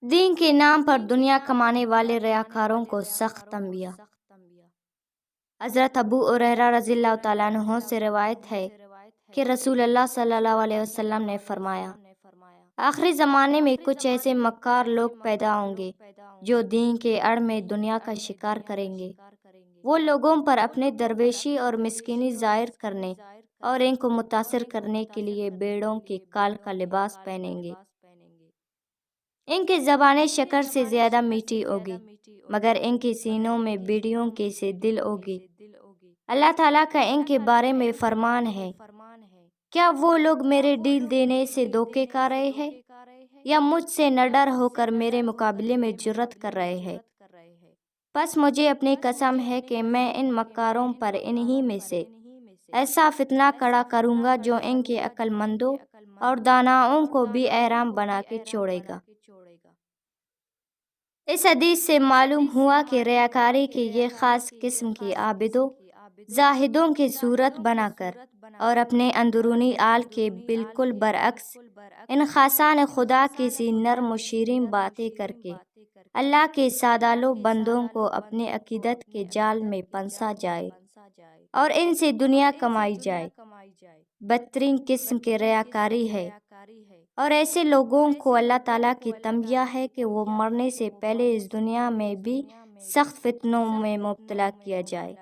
دین کے نام پر دنیا کمانے والے ریاکاروں کو سخت تنبیہ۔ حضرت ابو ہریرہ رضی اللہ تعالیٰ عنہ سے روایت ہے کہ رسول اللہ صلی اللہ علیہ وسلم نے فرمایا، آخری زمانے میں کچھ ایسے مکار لوگ پیدا ہوں گے جو دین کے اڑ میں دنیا کا شکار کریں گے۔ وہ لوگوں پر اپنے درویشی اور مسکینی ظاہر کرنے اور ان کو متاثر کرنے کے لیے بھیڑوں کی کال کا لباس پہنیں گے۔ ان کی زبانیں شکر سے زیادہ میٹھی ہوگی، مگر ان کے سینوں میں بیڑیوں کے سے دل ہوگی۔ اللہ تعالیٰ کا ان کے بارے میں فرمان ہے، کیا وہ لوگ میرے ڈیل دینے سے دھوکے کھا رہے ہیں یا مجھ سے نڈر ہو کر میرے مقابلے میں جرأت کر رہے ہیں؟ پس مجھے اپنی قسم ہے کہ میں ان مکاروں پر انہی میں سے ایسا فتنہ کھڑا کروں گا جو ان کے عقل مندوں اور داناؤں کو بھی حیران بنا کے چھوڑے گا۔ اس حدیث سے معلوم ہوا کہ ریاکاری کی یہ خاص قسم کی عابدوں زاہدوں کی صورت بنا کر اور اپنے اندرونی حال کے بالکل برعکس ان خاصان خدا کی سی نرم و شیریں باتیں کر کے اللہ کے سادالو بندوں کو اپنے عقیدت کے جال میں پھنسا جائے اور ان سے دنیا کمائی جائے، بدترین قسم کی ریاکاری ہے۔ اور ایسے لوگوں کو اللہ تعالیٰ کی تنبیہ ہے کہ وہ مرنے سے پہلے اس دنیا میں بھی سخت فتنوں میں مبتلا کیا جائے۔